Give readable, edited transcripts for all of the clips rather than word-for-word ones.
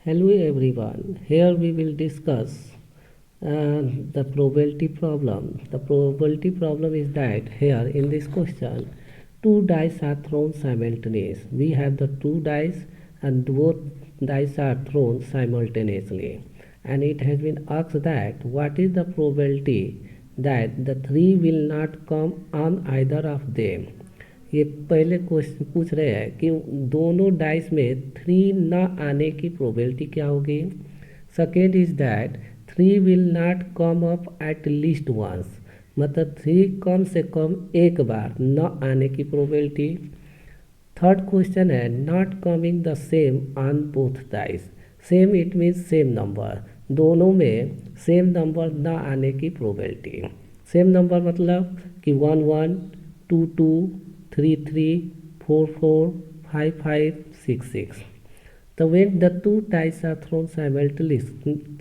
Hello everyone. Here we will discuss the probability problem. The probability problem is that here in this question, two dice are thrown simultaneously. We have the two dice and both dice are thrown simultaneously. And it has been asked that what is the probability that the three will not come on either of them. ये पहले question पूछ रहे हैं कि दोनों dice में three न आने की प्रोबेबिलिटी क्या होगी. Second is that three will not come up at least once, मतलब थ्री कम से कम एक बार न आने की प्रोबेबिलिटी. थर्ड क्वेश्चन है not coming the same on both dice. Same it means same number, दोनों में सेम नंबर न आने की प्रोबेबिलिटी. सेम नंबर मतलब कि 1 1 2 2 3 3 4 4 5 5 6 6. So when the two dice are thrown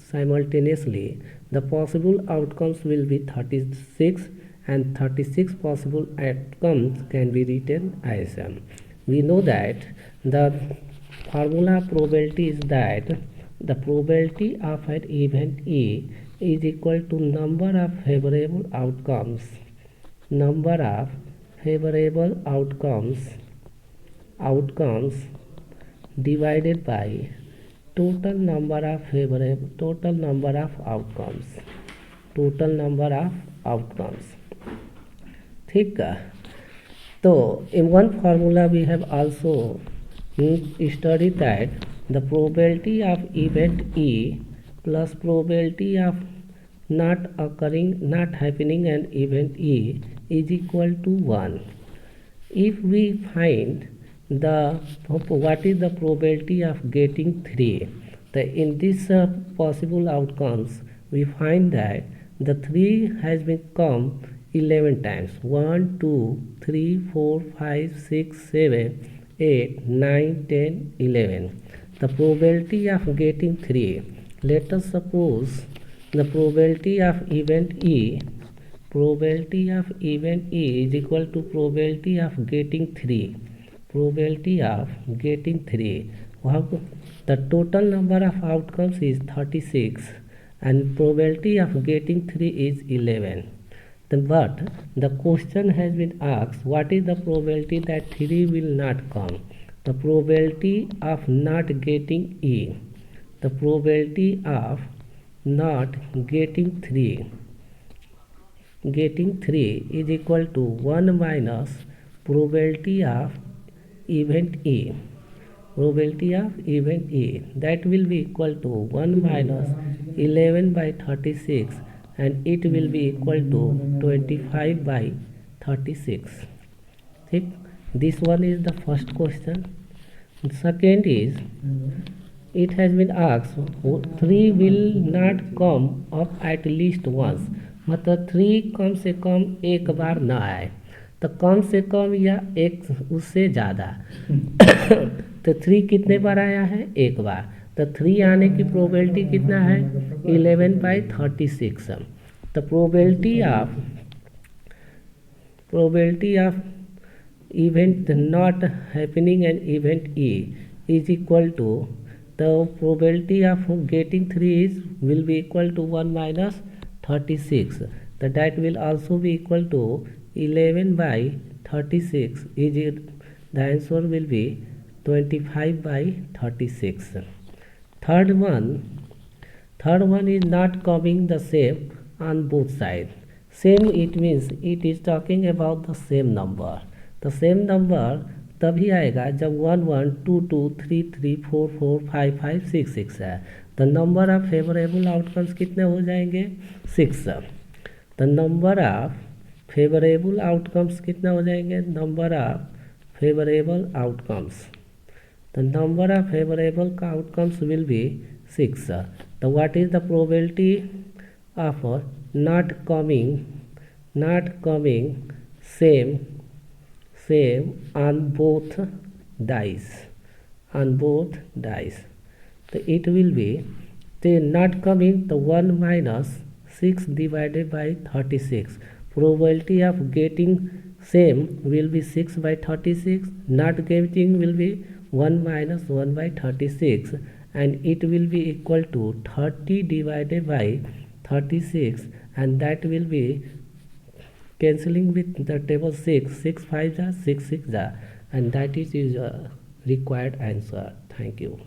simultaneously, the possible outcomes will be 36, and 36 possible outcomes can be written as we know that the formula probability is that the probability of an event E is equal to number of favorable outcomes divided by total number of outcomes. ठीक है. तो in one formula we have also studied that the probability of event E plus probability of not happening an event E is equal to 1. If we find what is the probability of getting 3, in this possible outcomes we find that the 3 has been come 11 times. 1 2 3 4 5 6 7 8 9 10 11. The probability of getting 3, let us suppose the probability of event E is equal to probability of getting 3. The total number of outcomes is 36 and probability of getting 3 is 11. But the question has been asked, what is the probability that 3 will not come? The probability of not getting E, the probability of not getting 3 is equal to 1 minus probability of event E. That will be equal to 1 minus 11 by 36, and it will be equal to 25 by 36. ठीक, this one is the first question. Second is, it has been asked 3 will not come up at least once, मतलब 3 कम से कम एक बार ना आए. तो कम से कम या एक उससे ज़्यादा तो 3 कितने बार आया है? एक बार. तो 3 आने की प्रोबेबिलिटी कितना है? 11 by 36. तो probability of event not happening and event E is equal to, the probability of getting 3 will be equal to 1 minus 36. That will also be equal to 11 by 36. The answer will be 25 by 36. Third one is not coming the same on both sides. Same, it means it is talking about the same number. The same number तभी आएगा जब 1 1 2 2 3 3 4 4 5 5 6 6 है. तो number of favourable outcomes कितने हो जाएंगे? 6. तो number of favourable outcomes कितना हो जाएंगे? Number of favourable outcomes. The number of favorable outcomes will be 6. So what is the probability of not coming same on both dice? So it will be, the not coming, the 1 minus 6 divided by 36. Probability of getting same will be 6 by 36. Not getting will be 1 minus 1 by 36, and it will be equal to 30 divided by 36, and that will be cancelling with the table 6, 6 5 ja, 6 6 ja, and that is your required answer. Thank you.